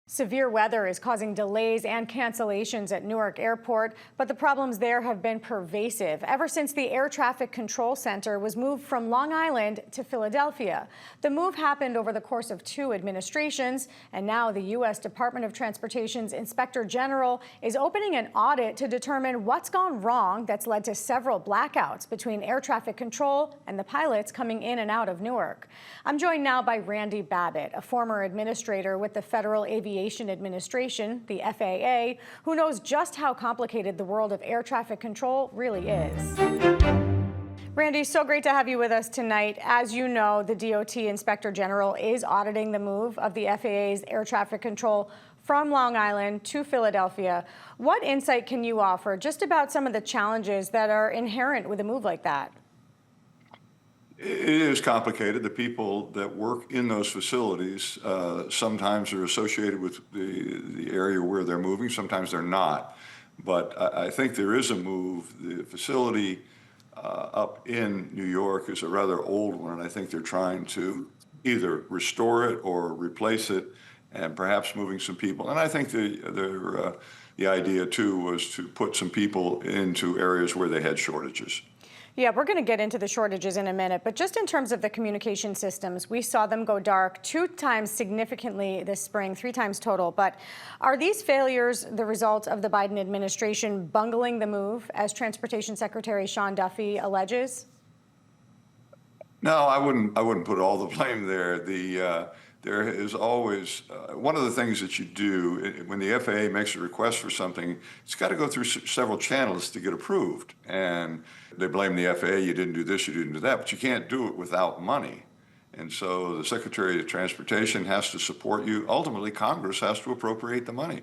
Severe weather is causing delays and cancellations at Newark Airport, but the problems there have been pervasive ever since the Air Traffic Control Center was moved from Long Island to Philadelphia. The move happened over the course of 2 administrations, and now the U.S. Department of Transportation's Inspector General is opening an audit to determine what's gone wrong that's led to several blackouts between air traffic control and the pilots coming in and out of Newark. I'm joined now by Randy Babbitt, a former administrator with the Federal Aviation Administration, the FAA, who knows just how complicated the world of air traffic control really is. Randy, so great to have you with us tonight. As you know, the DOT Inspector General is auditing the move of the FAA's air traffic control from Long Island to Philadelphia. What insight can you offer just about some of the challenges that are inherent with a move like that? It is complicated. The people that work in those facilities sometimes are associated with the area where they're moving, sometimes they're not. But I think there is a move. The facility up in New York is a rather old one, and I think they're trying to either restore it or replace it, and perhaps moving some people. And I think the idea, too, was to put some people into areas where they had shortages. Yeah, we're going to get into the shortages in a minute, but just in terms of the communication systems, we saw them go dark 2 times significantly this spring, 3 times total. But are these failures the result of the Biden administration bungling the move, as Transportation Secretary Sean Duffy alleges? No, I wouldn't put all the blame there. There is always one of the things that you do when the FAA makes a request for something, it's got to go through several channels to get approved. And they blame the FAA, you didn't do this, you didn't do that, but you can't do it without money. And so the Secretary of Transportation has to support you. Ultimately, Congress has to appropriate the money.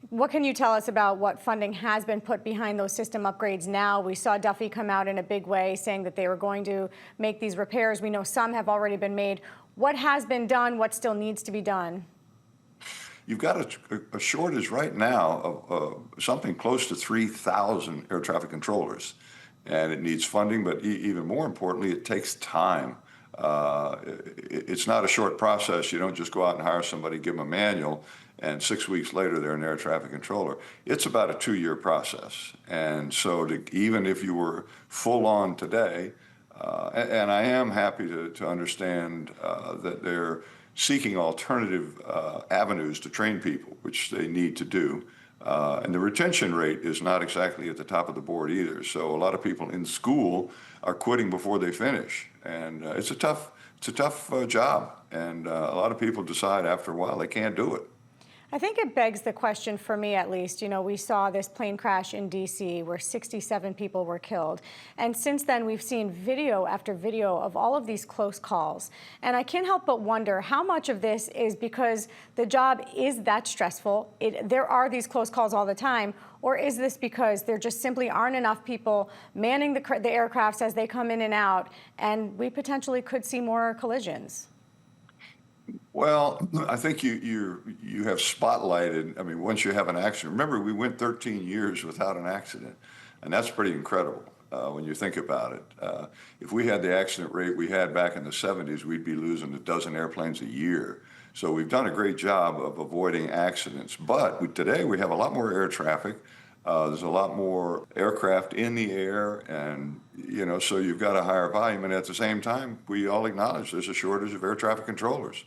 What can you tell us about what funding has been put behind those system upgrades now? We saw Duffy come out in a big way saying that they were going to make these repairs. We know some have already been made. What has been done? What still needs to be done? You've got a shortage right now of something close to 3,000 air traffic controllers, and it needs funding, but even more importantly, it takes time. It's not a short process. You don't just go out and hire somebody, give them a manual, and 6 weeks later they're an air traffic controller. It's about a 2-year process. And so even if you were full on today, and I am happy to understand that they're seeking alternative avenues to train people, which they need to do. And the retention rate is not exactly at the top of the board either. So a lot of people in school are quitting before they finish. And it's a tough job. And a lot of people decide after a while they can't do it. I think it begs the question, for me at least. You know, we saw this plane crash in D.C. where 67 people were killed. And since then, we've seen video after video of all of these close calls. And I can't help but wonder how much of this is because the job is that stressful. There are these close calls all the time. Or is this because there just simply aren't enough people manning the aircrafts as they come in and out, and we potentially could see more collisions? Well, I think you have spotlighted. I mean, once you have an accident, remember we went 13 years without an accident, and that's pretty incredible when you think about it. If we had the accident rate we had back in the 70s, we'd be losing a dozen airplanes a year. So we've done a great job of avoiding accidents. But today we have a lot more air traffic. There's a lot more aircraft in the air, and so you've got a higher volume. And at the same time, we all acknowledge there's a shortage of air traffic controllers.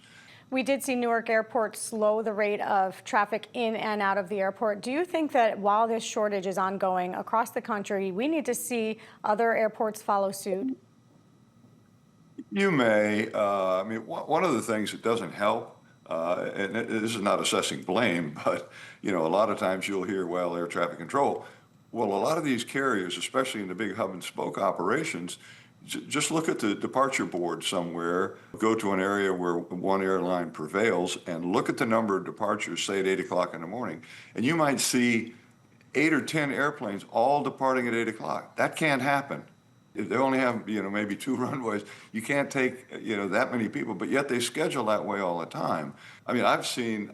We did see Newark Airport slow the rate of traffic in and out of the airport. Do you think that while this shortage is ongoing across the country, we need to see other airports follow suit? You may. I mean, one of the things that doesn't help, and this is not assessing blame, but a lot of times you'll hear, well, air traffic control. Well, a lot of these carriers, especially in the big hub and spoke operations, just look at the departure board somewhere, go to an area where one airline prevails, and look at the number of departures, say at 8 o'clock in the morning, and you might see 8 or 10 airplanes all departing at 8 o'clock. That can't happen. If they only have, maybe 2 runways, you can't take, that many people, but yet they schedule that way all the time. I mean, I've seen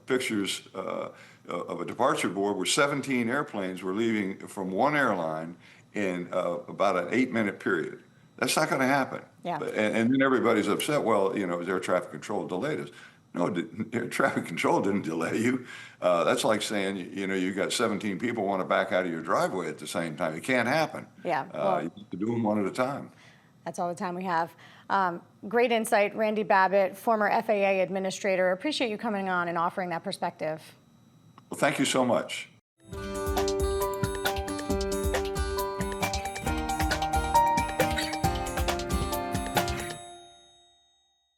pictures of a departure board where 17 airplanes were leaving from one airline in about an 8-minute period. That's not going to happen. Yeah. And then everybody's upset. Well, air traffic control delayed us. No, air traffic control didn't delay you. That's like saying, you got 17 people want to back out of your driveway at the same time. It can't happen. Yeah, well, You have to do them one at a time. that's all the time we have. Great insight, Randy Babbitt, former FAA administrator. Appreciate you coming on and offering that perspective. Well, thank you so much.